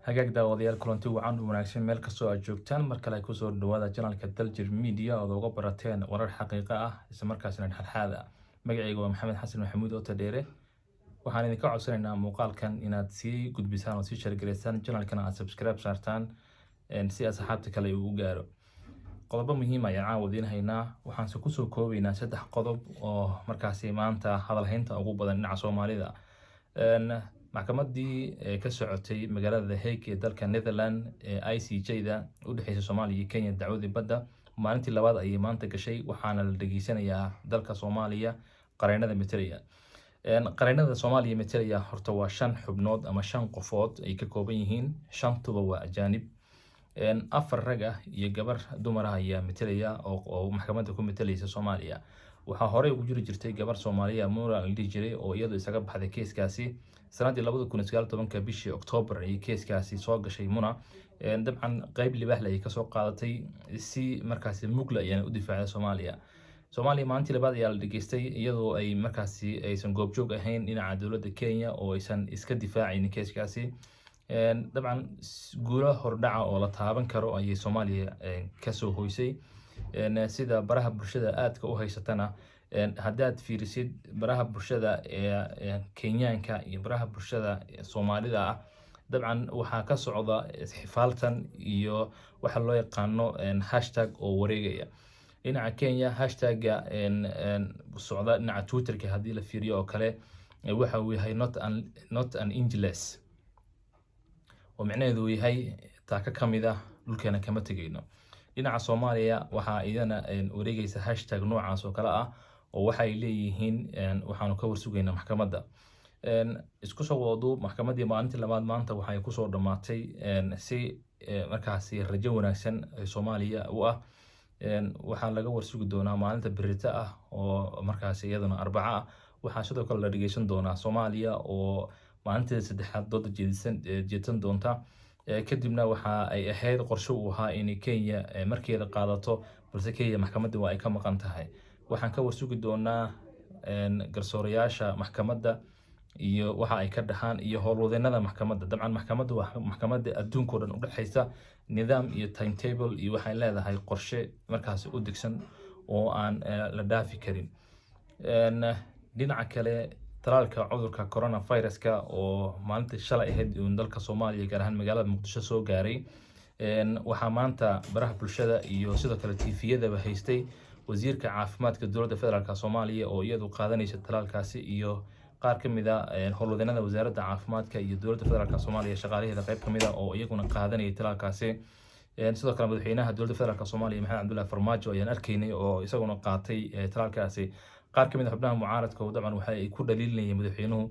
hagaag daawadayaal kulanti wacan u wanaagsan meel kastoo aad joogtaan mar kale ay kusoo dhawaada janalka Daljir Media oo uga barateen warar xaqiiqo ah isla markaasina dhexdhexaad ah. Magacayga waa Maxamed Xasan Maxamuud oo Tadheere. Waxaan idinka codsanaynaa muuqaalkan inaad sii gudbisaan oo sii share gareysaan janalkana aad subscribe saartaan si asxaabta kale uu gaaro. qodobo muhiim ah ayaan caawidiin haynaa. Waxaan se kusoo koobaynaa 3 qodob oo markaasi maanta hadalhaynta ugu badan dhinaca Soomaalida. maxkamadii ka socotay magaalada The Hague ee dalka Netherlands ICJ-da u dhaxaysa Soomaaliya iyo Kenya dacwadii badda maalintii labaad ayay maanta gashay waxaana la dhageysanayaa dalka Soomaaliya qareennada metelaya. qareennada Soomaaliya metelaya horta waa 5 xubnood ama 5 qofood ay ka kooban yihiin 5tuba waa ajaanib. 4 rag ah iyo gabar dumar ah ayaa metelaya oo maxkamadda ku metelaysa Soomaaliya. waxaa horey ugu jiri jirtay gabar Soomaaliya Mura la dhihi jiray oo iyadu isaga baxday keeskaasi sanadii 2019 bishii October ay keeskaasi soo gashay Muna. dabcan qayb libaax leh ay ka soo qaadatay si markaasi mugla ayaan u difaacay Soomaaliya maalintii labaad ayaa la dhageystay iyadoo ay markaasi aysan goobjoog ahayn dhinaca dowladda Kenya oo aysan iska difaacin keeskaasi. dabcan guulo hordhaca oo la taaban karo ayay Soomaaliya ka soo hoysay. sida baraha bulshada aadka u haysatana haddaad fiirisid baraha bulshada Kenyaanka iyo baraha bulshada Soomaalida ah dabcan waxaa ka socda xifaaltan iyo waxa loo yaqaano hashtag oo wareegaya dhinaca Kenya hashtag-ga socda dhinaca Twitter-ka haddii la fiiriyo oo kale waxa uu yahay not an ingless oo macnaheedu yahay taaka kamid ah dhulkeena kama tegayno. dhinaca Soomaaliya waxaa idana wareegaysa hashtag noocaas oo kale ah oo waxay leeyihiin waxaanu ka warsugaynaa maxkamadda. isku soo wado maxkamadii maalintii labaad maanta waxay ku soo dhamaatay si markaasi rajo wanaagsan Soomaaliya u ah. waxaa laga warsugi doonaa maalinta berrito ah oo markaasi iyaduna Arbaca ah. waxaa sidoo kale la dhageysan doonaa Soomaaliya oo maalintii saddexaad dood jeedsan doonta. kadibna waxa ay ahayd qorshe uu ahaa in Kenya markeeda qaadato balse Kenya maxkamadda waa ay ka maqan tahay. waxaan ka warsugi doonaa garsoorayaasha maxkamadda iyo waxa ay ka dhaxaan iyo howlwadeennada maxkamadda. dabcan maxkamaddu waa maxkamadda adduunka oo dhan u dhaxaysa nidaam iyo timetable iyo waxay leedahay qorshe markaasi u degsan oo aan la dhaafi karin. dhinaca kale talaalka cudurka coronavirus-ka oo maalintii shalay ahayd in dalka Soomaaliya gaar ahaan magaalada Muqdisho soo gaaray. waxaa maanta baraha bulshada iyo sidoo kale TV-yadaba haystay wasiirka caafimaadka dowladda federaalka Soomaaliya oo iyadu qaadanaysa talaalkaasi iyo qaar ka mid ah howlwadeennada wasaaradda caafimaadka iyo dowladda federaalka Soomaaliya shaqaalaheeda qayb ka mid ah oo iyaguna qaadanaya talaalkaasi. sidoo kale madaxweynaha dowladda federaalka Soomaaliya Maxamed Cabdullaahi Farmaajo ayaan arkaynay oo isaguna qaatay talaalkaasi. qaar ka mid ah xubnaha mucaaradka oo dabcan waxa ay ku dhaliilinayeen madaxweynuhu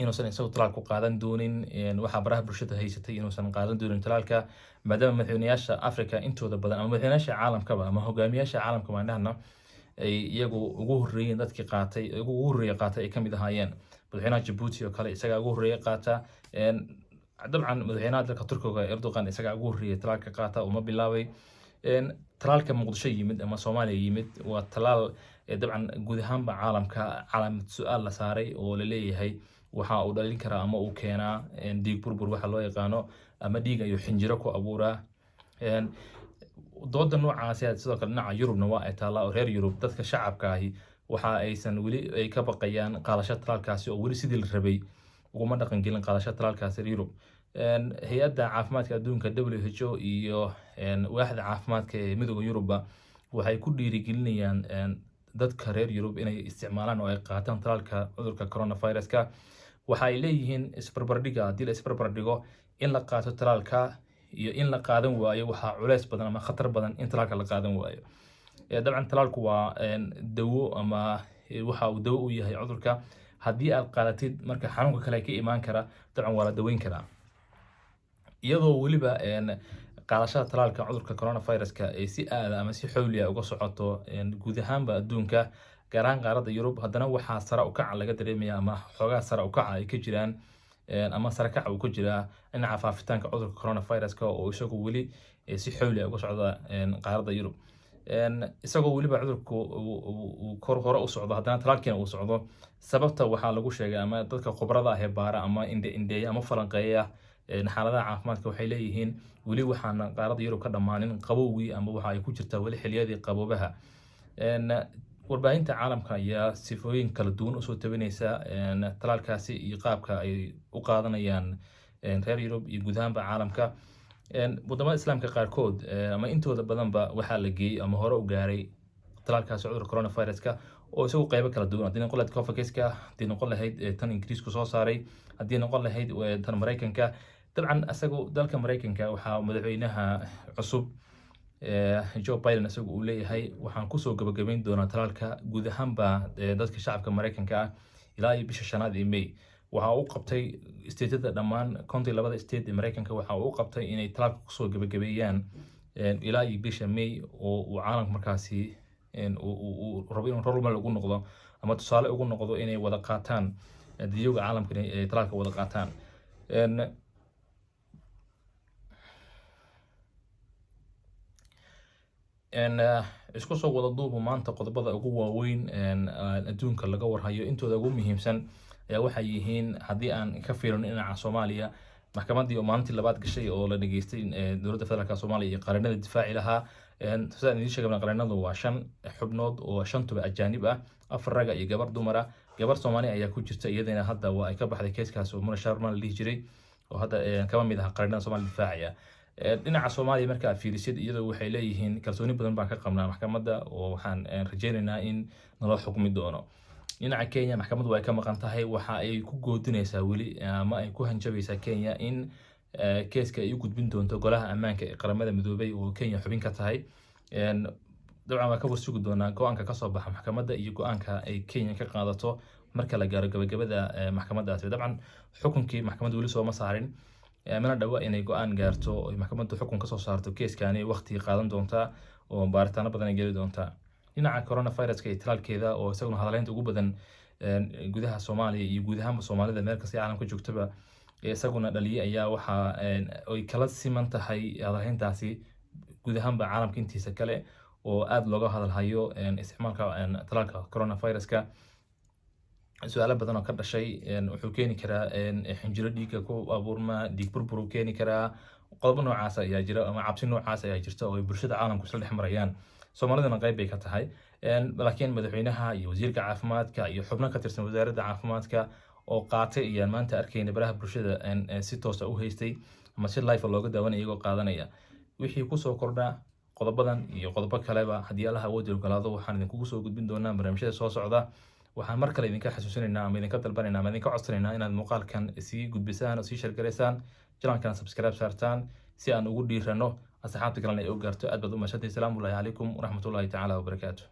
inuusan isagu talaal ku qaadan doonin. waxaa baraha bulshada haysatay inuusan qaadan doonin talaalka maadaama madaxweynayaasha Afrika intooda badan ama madaxweynayaasha caalamkaba ama hogaamiyaasha caalamka maandhahna ay iyagu ugu horreeyeen dadkii qaatay ugu horreeyay qaatay ay ka mid ahaayeen madaxweynaha Djibouti oo kale isaga ugu horreeyay qaata. dabcan madaxweynaha dalka Turkiga Erdogan isaga ugu horreeyay talaalka qaata uma bilaabay. talaalka Muqdisho yimid ama Soomaaliya yimid waa talaal dabcan guud ahaanba caalamka calaamad su'aal la saaray oo la leeyahay waxa uu dhalin karaa ama uu keenaa dhiig burbur waxa loo yaqaano ama dhiig ayuu xinjiro ku abuuraa. dooda noocaas ah sidoo kale dhinaca Yurubna waa ay taala oo reer Yurub dadka shacabka ahi waxa aysan weli ay ka baqayaan qaadashada talaalkaasi oo weli sidii la rabay uguma dhaqan gelin qaadashada talaalkaasi reer Yurub. hay'adda caafimaadka adduunka WHO iyo waaxda caafimaadka ee midowga Yurubba waxay ku dhiirigelinayaan dadka reer Yurub inay isticmaalaan oo ay qaataan talaalka cudurka coronavirus-ka. waxa ay leeyihiin isbarbardhiga haddii la isbarbardhigo in la qaato talaalka iyo in la qaadan waayo waxaa culeys badan ama khatar badan in talaalka la qaadan waayo. dabcan talaalku waa dawo ama waxa uu dawo u yahay cudurka. haddii aad qaadatid marka xanuunka kale ka imaan kara dabcan waa la daweyn karaa. iyadoo weliba qaadashada talaalka cudurka coronavirus-ka ay si aad ama si xawli ah uga socoto guud ahaanba adduunka gaar ahaan qaaradda Yurub haddana waxaa sare u kaca laga dareemaya ama xoogaa sare u kaca ay ka jiraan ama sare kaca uu ka jiraa dhinaca faafitaanka cudurka coronavirus-ka oo isagu weli si xawli ah uga socda qaaradda Yurub. isagoo weliba cudurku uu kor hore u socdo haddana talaalkiina uu socdo sababta waxaa lagu sheegay ama dadka khibrada ah ee baara ama indheeya ama falanqeeya xaaladaha caafimaadka waxay leeyihiin weli waxaana qaaradda Yurub ka dhammaanin qabowgii ama waxa ay ku jirtaa weli xilliyadii qaboobaha. warbaahinta caalamka ayaa sifooyin kala duwan usoo tabinaysa talaalkaasi iyo qaabka ay u qaadanayaan reer Yurub iyo guud ahaanba caalamka. wadamada islaamka qaarkood ama intooda badanba waxaa la geeyey ama hore u gaaray talaalkaasi cudurka coronaviruska oo isagu qaybo kala duwan. haddii noqon lahayd Covax-ka, haddii noqon lahayd tan Ingiriisku soo saaray, haddii noqon lahayd tan Mareykanka. dabcan isagu dalka Mareykanka waxaa madaxweynaha cusub Joe Biden isagu uu leeyahay waxaan kusoo gabagabayn doonaa talaalka guud ahaanba dadka shacabka Mareykanka ah ilaa iyo bisha 5 ee May. waxa uu qabtay stateada dhammaan labada state ee Mareykanka waxa uu qabtay inay talaalka kusoo gabagabeeyaan ilaa iyo bisha May oo uu caalamka markaasi uu rabo inuu role model ugu noqdo ama tusaale ugu noqdo inay wada qaataan dadweynaha caalamka inay talaalka wada qaataan. isku soo wada duubu maanta qodobada ugu waaweyn adduunka laga warhayo intooda ugu muhiimsan ayaa waxay yihiin haddii aan ka fiirino dhinaca Soomaaliya. maxkamaddii oo maalintii labaad gashay oo la dhageystay dowladda federaalka Soomaaliya iyo qaranada difaaci lahaa. sidaan idiin sheegnay qaranadu waa 5 xubnood oo 5 ajaanib ah, 4 rag iyo gabar dumar ah. gabar Soomaali ayaa ku jirta iyadana hadda waa ay ka baxday keeskaas oo Muna Sharman la dhihi jiray oo hadda kama mid ah qaranada Soomaaliya difaaciya. dhinaca Soomaaliya marka fiirisid iyadoo waxay leeyihiin kalsooni badan baan ka qabnaa maxkamadda oo waxaan rajaynaynaa in nala xukumi doono. dhinaca Kenya maxkamaddu way ka maqan tahay, waxa ay ku goodinaysaa weli ama ay ku hanjabaysaa Kenya in keeska ay u gudbin doonto golaha ammaanka ee qaramada midoobay oo Kenya xubin ka tahay. dabcan waa ka warsugi doonaa go'aanka ka soo baxa maxkamadda iyo go'aanka ay Kenya ka qaadato marka la gaaro gabagabada maxkamaddaasi. dabcan xukunkii maxkamaddu weli sooma saarin, mana dhawa inay go'aan gaarto maxkamaddu xukun ka soo saarto keeskani waqti qaadan doonta oo baaritaano badan ay geli doonta. dhinaca coronaviruska iyo talaalkeeda oo isaguna hadaleynta ugu badan gudaha Soomaaliya iyo guud ahaanba Soomaalida meel kasta caalamka joogtaba isaguna dhaliyay ayaa waxa ay kala siman tahay hadaleyntaasi guud ahaanba caalamka intiisa kale oo aad looga hadalhayo isticmaalka talaalka coronaviruska. su'aalo badan oo ka dhashay wuxuu keeni karaa xinjiro dhiigga ku abuurma, dhiig burbur uu keeni karaa. qodobo noocaas ayaa jira ama cabsi noocaas ayaa jirta oo bulshada caalamku isla dhex marayaan. Soomaalidana qayb bay ka tahay. laakiin madaxweynaha iyo wasiirka caafimaadka iyo xubno ka tirsan wasaaradda caafimaadka oo qaatay ayaan maanta arkayna baraha bulshada si toos ah u haystay ama si live looga daawanaya iyagoo qaadanaya. wixii kusoo kordha qodobadan iyo qodobo kaleba haddii Allah awood u ogolaado waxaan idinkugu soo gudbin doonaa barnaamijyada soo socda. waxaan mar kale idinka xasuusinaynaa ama idinka dalbanaynaa ama idinka codsanaynaa inaad muuqaalkan sii gudbisaan oo sii share gareysaan, channelkan subscribe saartaan si aan ugu dhiirano asxaabta kalena ay u gaarto. aad baad u mahadsantahay. Salaamu calaykum waraxmatullaahi tacaala wabarakaatuh.